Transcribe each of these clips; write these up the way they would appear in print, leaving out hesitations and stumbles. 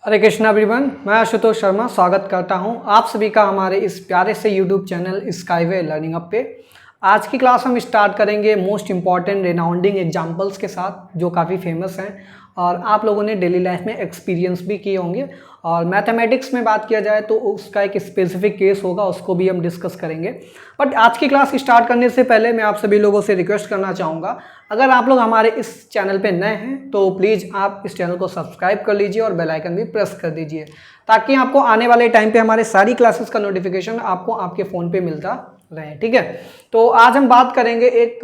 हरे Krishna everyone, मैं आशुतोष शर्मा स्वागत करता हूं आप सभी का हमारे इस प्यारे से YouTube channel skyway learning up पे। आज की क्लास हम स्टार्ट करेंगे मोस्ट इम्पॉर्टेंट रिनाउंडिंग एग्जांपल्स के साथ जो काफ़ी फेमस हैं और आप लोगों ने डेली लाइफ में एक्सपीरियंस भी किए होंगे। और मैथमेटिक्स में बात किया जाए तो उसका एक स्पेसिफिक केस होगा, उसको भी हम डिस्कस करेंगे। बट आज की क्लास स्टार्ट करने से पहले मैं आप सभी लोगों से रिक्वेस्ट करना चाहूँगा, अगर आप लोग हमारे इस चैनल पे नए हैं तो प्लीज़ आप इस चैनल को सब्सक्राइब कर लीजिए और बेल आइकन भी प्रेस कर दीजिए ताकि आपको आने वाले टाइम पे हमारे सारी क्लासेस का नोटिफिकेशन आपको आपके फ़ोन पे मिलता रहे। ठीक है, तो आज हम बात करेंगे एक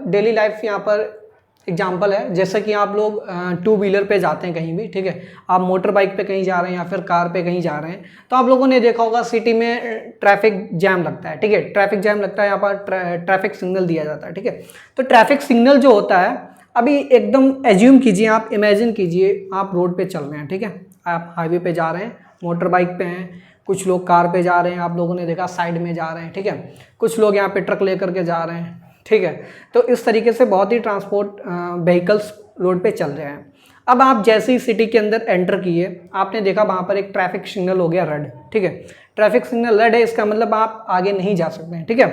डेली लाइफ यहाँ पर एग्जाम्पल है। जैसे कि आप लोग टू व्हीलर पे जाते हैं कहीं भी, ठीक है, आप मोटर बाइक पे कहीं जा रहे हैं या फिर कार पे कहीं जा रहे हैं, तो आप लोगों ने देखा होगा सिटी में ट्रैफिक जैम लगता है। ठीक है, ट्रैफिक जैम लगता है, यहाँ पर ट्रैफिक सिग्नल दिया जाता है। ठीक है, तो ट्रैफिक सिग्नल जो होता है, अभी एकदम एज्यूम कीजिए, आप इमेजिन कीजिए आप रोड पे चल रहे हैं। ठीक है, आप हाईवे पे जा रहे हैं, मोटर बाइक पे हैं, कुछ लोग कार पे जा रहे हैं, आप लोगों ने देखा साइड में जा रहे हैं। ठीक है, कुछ लोग यहाँ पे ट्रक लेकर के जा रहे हैं। ठीक है, तो इस तरीके से बहुत ही ट्रांसपोर्ट व्हीकल्स रोड पे चल रहे हैं। अब आप जैसे ही सिटी के अंदर एंटर किए, आपने देखा वहाँ पर एक ट्रैफिक सिग्नल हो गया रेड। ठीक है, ट्रैफिक सिग्नल रेड है, इसका मतलब आप आगे नहीं जा सकते हैं। ठीक है,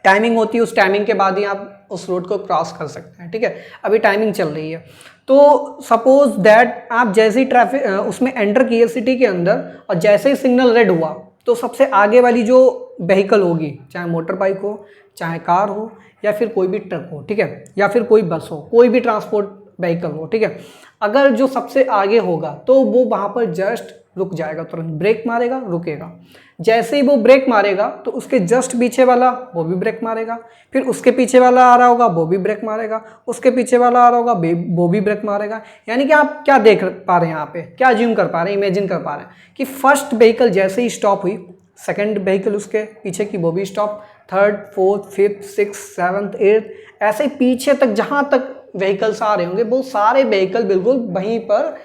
टाइमिंग होती है, उस टाइमिंग के बाद ही आप उस रोड को क्रॉस कर सकते हैं। ठीक है, अभी टाइमिंग चल रही है। तो सपोज दैट आप जैसे ही ट्रैफिक उसमें एंटर किए सिटी के अंदर और जैसे ही सिग्नल रेड हुआ, तो सबसे आगे वाली जो व्हीकल होगी, चाहे मोटर बाइक हो, चाहे कार हो, या फिर कोई भी ट्रक हो, ठीक है, या फिर कोई बस हो, कोई भी ट्रांसपोर्ट व्हीकल हो, ठीक है, अगर जो सबसे आगे होगा तो वो वहाँ पर जस्ट रुक जाएगा, तुरंत ब्रेक मारेगा, रुकेगा। जैसे ही वो ब्रेक मारेगा तो उसके जस्ट पीछे वाला वो भी ब्रेक मारेगा, फिर उसके पीछे वाला आ रहा होगा वो भी ब्रेक मारेगा, उसके पीछे वाला आ रहा होगा वो भी ब्रेक मारेगा। यानी कि आप क्या देख पा रहे हैं, यहाँ पे क्या अज्यूम कर पा रहे हैं, इमेजिन कर पा रहे हैं कि फर्स्ट व्हीकल जैसे ही स्टॉप हुई, सेकंड व्हीकल उसके पीछे की वो भी stop, third, fourth, fifth, six, seventh, eighth, ऐसे पीछे तक जहाँ तक व्हीकल्स आ रहे होंगे वो सारे व्हीकल बिल्कुल वहीं पर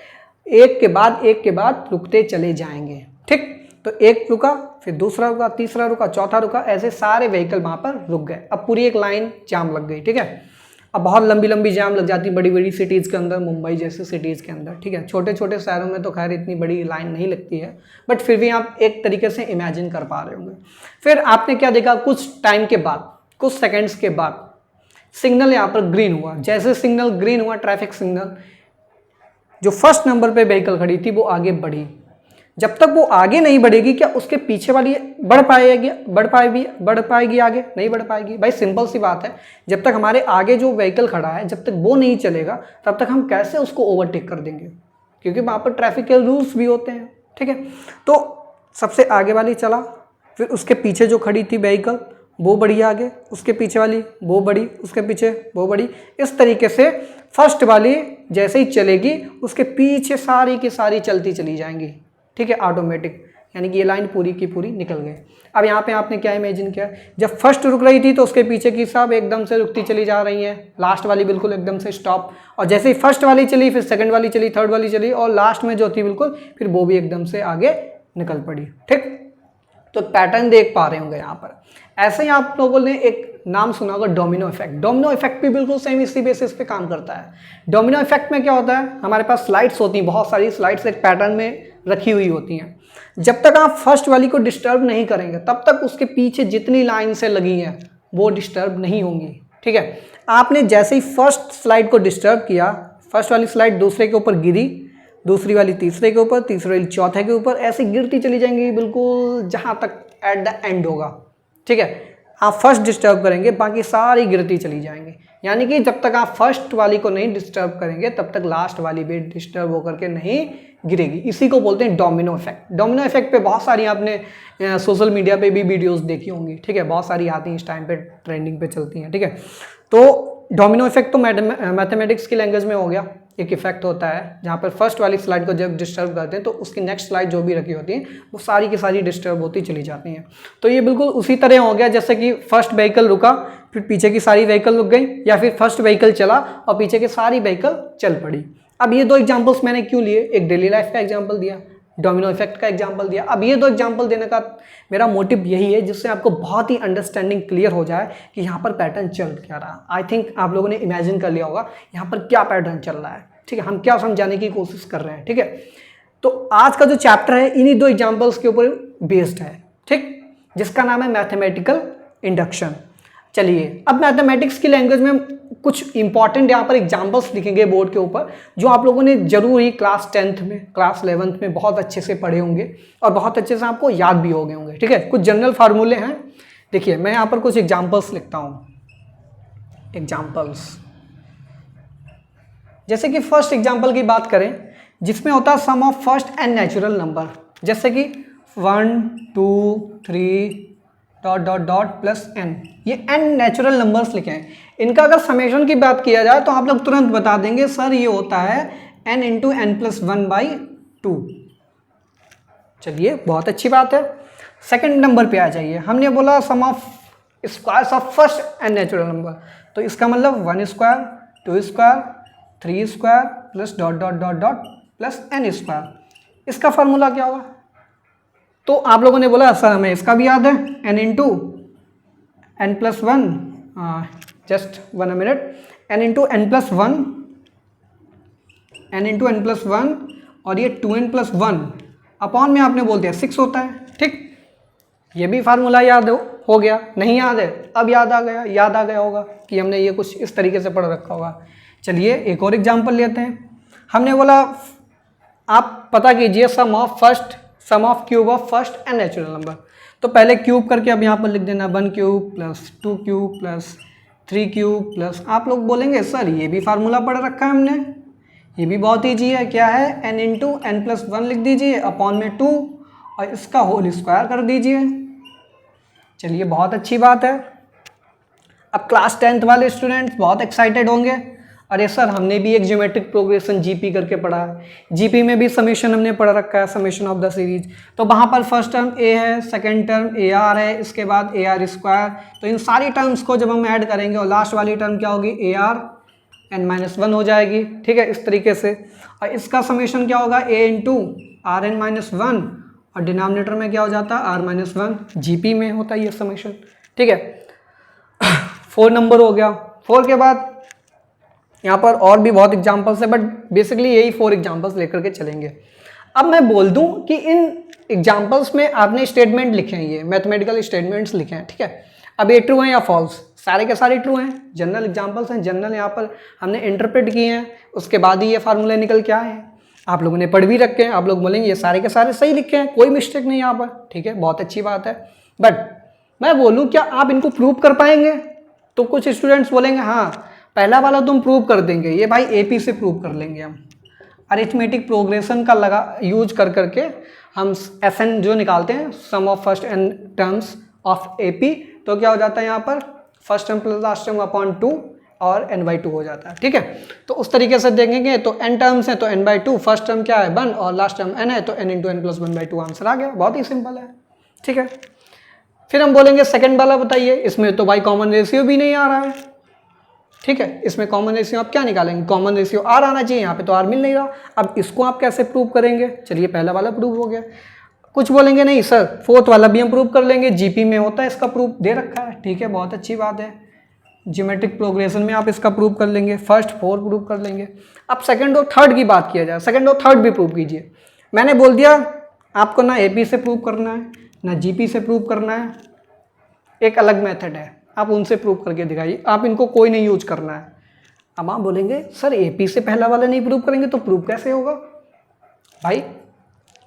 एक के बाद रुकते चले जाएंगे। ठीक, तो एक रुका, फिर दूसरा रुका, तीसरा रुका, चौथा रुका, ऐसे सारे व्हीकल वहाँ पर रुक गए। अब पूरी एक लाइन जाम लग गई। ठीक है, अब बहुत लंबी लंबी जाम लग जाती बड़ी बड़ी सिटीज़ के अंदर, मुंबई जैसे सिटीज़ के अंदर। ठीक है, छोटे छोटे शहरों में तो खैर इतनी बड़ी लाइन नहीं लगती है, बट फिर भी आप एक तरीके से इमेजिन कर पा रहे होंगे। फिर आपने क्या देखा, कुछ टाइम के बाद, कुछ सेकेंड्स के बाद सिग्नल यहाँ पर ग्रीन हुआ। जैसे सिग्नल ग्रीन हुआ, ट्रैफिक सिग्नल, जो फर्स्ट नंबर पे व्हीकल खड़ी थी वो आगे बढ़ी। जब तक वो आगे नहीं बढ़ेगी, क्या उसके पीछे वाली बढ़ पाएगी आगे? नहीं बढ़ पाएगी। भाई सिंपल सी बात है, जब तक हमारे आगे जो व्हीकल खड़ा है जब तक वो नहीं चलेगा तब तक हम कैसे उसको ओवरटेक कर देंगे, क्योंकि वहाँ पर ट्रैफिक के रूल्स भी होते हैं। ठीक है, तो सबसे आगे वाली चला, फिर उसके पीछे जो खड़ी थी व्हीकल वो बढ़ी आगे, उसके पीछे वाली वो बढ़ी, उसके पीछे वो बढ़ी। इस तरीके से फर्स्ट वाली जैसे ही चलेगी उसके पीछे सारी की सारी चलती चली जाएंगी। ठीक है, ऑटोमेटिक, यानी कि ये लाइन पूरी की पूरी निकल गई। अब यहाँ पे आपने क्या इमेजिन किया, जब फर्स्ट रुक रही थी तो उसके पीछे की सब एकदम से रुकती चली जा रही हैं, लास्ट वाली बिल्कुल एकदम से स्टॉप, और जैसे ही फर्स्ट वाली चली फिर सेकंड वाली चली, थर्ड वाली चली, और लास्ट में जो थी बिल्कुल फिर वो भी एकदम से आगे निकल पड़ी। ठीक, तो पैटर्न देख पा रहे होंगे यहाँ पर। ऐसे ही आप लोगों ने एक नाम सुना होगा, डोमिनो इफेक्ट। डोमिनो इफेक्ट भी बिल्कुल सेम इसी बेसिस पे काम करता है। डोमिनो इफेक्ट में क्या होता है, हमारे पास स्लाइड्स होती हैं, बहुत सारी स्लाइड्स एक पैटर्न में रखी हुई होती हैं। जब तक आप फर्स्ट वाली को डिस्टर्ब नहीं करेंगे तब तक उसके पीछे जितनी लाइन से लगी हैं वो डिस्टर्ब नहीं होंगी। ठीक है, आपने जैसे ही फर्स्ट स्लाइड को डिस्टर्ब किया, फर्स्ट वाली स्लाइड दूसरे के ऊपर गिरी, दूसरी वाली तीसरे के ऊपर, तीसरी वाली चौथे के ऊपर, ऐसे गिरती चली जाएंगी बिल्कुल जहाँ तक एट द एंड होगा। ठीक है, आप फर्स्ट डिस्टर्ब करेंगे बाकी सारी गिरती चली जाएंगी। यानी कि जब तक आप फर्स्ट वाली को नहीं डिस्टर्ब करेंगे तब तक लास्ट वाली भी डिस्टर्ब होकर के नहीं गिरेगी। इसी को बोलते हैं डोमिनो इफेक्ट। डोमिनो इफेक्ट पे बहुत सारी आपने सोशल मीडिया पे भी वीडियोस देखी होंगी। ठीक है, बहुत सारी आती हैं इस टाइम पे, ट्रेंडिंग पे चलती हैं। ठीक है, तो डोमिनो इफेक्ट तो मैथमेटिक्स की लैंग्वेज में हो गया, एक इफेक्ट होता है जहाँ पर फर्स्ट वाली स्लाइड को जब डिस्टर्ब करते हैं तो उसकी नेक्स्ट स्लाइड जो भी रखी होती है वो सारी की सारी डिस्टर्ब होती चली जाती हैं। तो ये बिल्कुल उसी तरह हो गया जैसे कि फर्स्ट व्हीकल रुका, फिर पीछे की सारी व्हीकल रुक गई, या फिर फर्स्ट व्हीकल चला और पीछे की सारी व्हीकल चल पड़ी। अब ये दो एग्जाम्पल्स मैंने क्यों लिए, एक डेली लाइफ का एग्जाम्पल दिया, डोमिनो इफेक्ट का एग्जाम्पल दिया। अब ये दो एग्जाम्पल देने का मेरा मोटिव यही है जिससे आपको बहुत ही अंडरस्टैंडिंग क्लियर हो जाए कि यहाँ पर पैटर्न चल क्या रहा। आई थिंक आप लोगों ने इमेजिन कर लिया होगा यहाँ पर क्या पैटर्न चल रहा है। ठीक है, हम क्या समझाने की कोशिश कर रहे हैं। ठीक है, तो आज का जो चैप्टर है इन्हीं 2 एग्जाम्पल्स के ऊपर बेस्ड है, ठीक, जिसका नाम है मैथमेटिकल इंडक्शन। चलिए अब मैथमेटिक्स की लैंग्वेज में हम कुछ इंपॉर्टेंट यहाँ पर एग्जाम्पल्स लिखेंगे बोर्ड के ऊपर, जो आप लोगों ने जरूर ही क्लास 10th में, क्लास 11th में बहुत अच्छे से पढ़े होंगे और बहुत अच्छे से आपको याद भी हो गए होंगे, ठीक है। कुछ जनरल फार्मूले हैं। देखिए मैं यहाँ पर कुछ एग्जाम्पल्स लिखता हूँ। एग्जाम्पल्स, जैसे कि फर्स्ट एग्जाम्पल की बात करें जिसमें होता है sum of first n natural number, जैसे कि 1 2 3 dot dot dot plus n, ये एन नेचुरल नंबर्स लिखे हैं। इनका अगर समेशन की बात किया जाए तो आप लोग तुरंत बता देंगे सर ये होता है n इंटू एन प्लस 1/2। चलिए बहुत अच्छी बात है। सेकंड नंबर पे आ जाइए। हमने बोला sum of squares of first n natural number, तो इसका मतलब 1 square 2 square 3 square plus dot dot dot dot plus n square. इसका फार्मूला क्या होगा? तो आप लोगों ने बोला सर हमें इसका भी याद है, n into n plus 1, just 1 minute, n into n plus 1, n into n plus 1 और ये 2n प्लस 1 अपॉन में आपने बोल दिया 6 होता है, ठीक। ये भी फार्मूला याद हो गया। नहीं याद है? अब याद आ गया होगा कि हमने ये कुछ इस तरीके से पढ़ रखा होगा। चलिए एक और एग्जाम्पल लेते हैं। हमने बोला आप पता कीजिए sum of cube of first n natural number, तो पहले क्यूब करके अब यहाँ पर लिख देना 1 cube plus 2 cube plus 3 cube plus, आप लोग बोलेंगे सर ये भी फार्मूला पढ़ रखा है हमने, ये भी बहुत ईजी है। क्या है? n इंटू एन प्लस 1 लिख दीजिए अपॉन में 2 और इसका होल स्क्वायर कर दीजिए। चलिए बहुत अच्छी बात है। अब क्लास 10th वाले स्टूडेंट्स बहुत एक्साइटेड होंगे, अरे सर हमने भी एक ज्योमेट्रिक प्रोग्रेशन जीपी करके पढ़ा है, जीपी में भी समेशन हमने पढ़ रखा है, समेशन ऑफ द सीरीज। तो वहाँ पर फर्स्ट टर्म ए है, सेकंड टर्म ए आर है, इसके बाद ए आर स्क्वायर। तो इन सारी टर्म्स को जब हम ऐड करेंगे और लास्ट वाली टर्म क्या होगी? ए आर n-1 हो जाएगी, ठीक है, इस तरीके से। और इसका समेशन क्या होगा? a इंटू आर n-1 और डिनोमिनेटर में क्या हो जाता है? r-1। जीपी में होता है ये समेशन, ठीक है। 4 नंबर हो गया। 4 के बाद यहाँ पर और भी बहुत एग्जाम्पल्स है, बट बेसिकली यही 4 एग्जाम्पल्स लेकर के चलेंगे। अब मैं बोल दूं कि इन एग्जाम्पल्स में आपने स्टेटमेंट लिखे हैं, ये मैथमेटिकल स्टेटमेंट्स लिखे हैं, ठीक है। अब ये ट्रू हैं या फॉल्स? सारे के सारे ट्रू हैं, जनरल एग्जाम्पल्स हैं, जनरल यहाँ पर हमने इंटरप्रेट किए हैं, उसके बाद ही ये फार्मूले निकल के आए हैं। आप लोगों ने पढ़ भी रखे हैं, आप लोग बोलेंगे ये सारे के सारे सही लिखे हैं, कोई मिस्टेक नहीं यहाँ पर, ठीक है, बहुत अच्छी बात है। बट मैं बोलूँ क्या आप इनको प्रूव कर पाएंगे? तो कुछ स्टूडेंट्स बोलेंगे हाँ पहला वाला तुम प्रूव कर देंगे, ये भाई एपी से प्रूव कर लेंगे हम, अरिथमेटिक प्रोग्रेशन का यूज कर करके हम एसएन जो निकालते हैं, sum of first n terms of AP, तो क्या हो जाता है यहाँ पर first term plus last term upon 2 और n/2 हो जाता है, ठीक है। तो उस तरीके से देखेंगे तो n टर्म्स हैं तो n/2, फर्स्ट टर्म क्या है 1 और लास्ट टर्म n है तो n into n plus 1/2 answer आ गया, बहुत ही सिंपल है, ठीक है। फिर हम बोलेंगे सेकंड वाला बताइए, इसमें तो भाई कॉमन रेशियो भी नहीं आ रहा है, ठीक है, इसमें कॉमन रेशियो आप क्या निकालेंगे? कॉमन रेशियो आर आना चाहिए, यहाँ पे तो आर मिल नहीं रहा। अब इसको आप कैसे प्रूव करेंगे? चलिए पहला वाला प्रूव हो गया। कुछ बोलेंगे नहीं सर फोर्थ वाला भी हम प्रूव कर लेंगे, जीपी में होता है, इसका प्रूफ दे रखा है, ठीक है, बहुत अच्छी बात है। ज्योमेट्रिक प्रोग्रेशन में आप इसका प्रूव कर लेंगे, फर्स्ट 4 प्रूव कर लेंगे। अब सेकंड और थर्ड की बात किया जाए, सेकंड और थर्ड भी प्रूव कीजिए। मैंने बोल दिया आपको ना एपी से प्रूव करना है ना जीपी से प्रूव करना है, एक अलग मेथड है, आप उनसे प्रूव करके दिखाइए, आप इनको कोई नहीं यूज करना है। अब आप बोलेंगे सर एपी से पहला वाला नहीं प्रूव करेंगे तो प्रूव कैसे होगा? भाई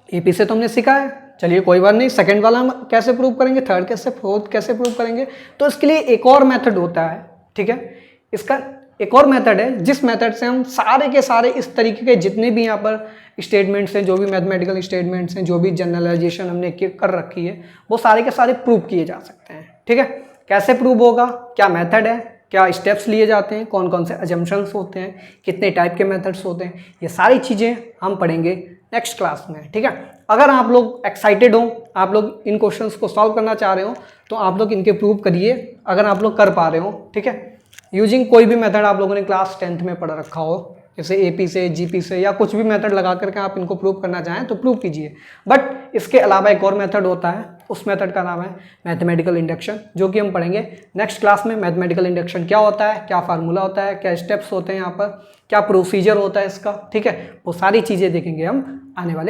एपी से तो हमने सीखा है, चलिए कोई बात नहीं, सेकंड वाला हम कैसे प्रूव करेंगे, थर्ड कैसे, फोर्थ कैसे प्रूव करेंगे? तो इसके लिए एक और मेथड होता है, ठीक है, इसका एक और मेथड है जिस मेथड से हम सारे के सारे इस तरीके के जितने भी यहाँ पर स्टेटमेंट्स हैं, जो भी मैथमेटिकल स्टेटमेंट्स हैं, जो भी जनरलाइजेशन हमने कर रखी है, वो सारे के सारे प्रूव किए जा सकते हैं, ठीक है। कैसे प्रूव होगा, क्या मेथड है, क्या स्टेप्स लिए जाते हैं, कौन कौन से अजम्पशंस होते हैं, कितने टाइप के मेथड्स होते हैं, ये सारी चीज़ें हम पढ़ेंगे नेक्स्ट क्लास में, ठीक है। अगर आप लोग एक्साइटेड हो, आप लोग इन क्वेश्चंस को सॉल्व करना चाह रहे हो, तो आप लोग इनके प्रूव करिए, अगर आप लोग कर पा रहे हो, ठीक है। यूजिंग कोई भी मेथड आप लोगों ने क्लास 10th में पढ़ रखा हो, जैसे एपी से, जीपी से, या कुछ भी मेथड लगा करके आप इनको प्रूव करना चाहें तो प्रूव कीजिए। बट इसके अलावा एक और मेथड होता है, उस मेथड का नाम है मैथमेटिकल इंडक्शन, जो कि हम पढ़ेंगे नेक्स्ट क्लास में। मैथमेटिकल इंडक्शन क्या होता है, क्या फार्मूला होता है, क्या स्टेप्स होते हैं यहाँ पर, क्या प्रोसीजर होता है इसका, ठीक है, वो सारी चीज़ें देखेंगे हम आने वाले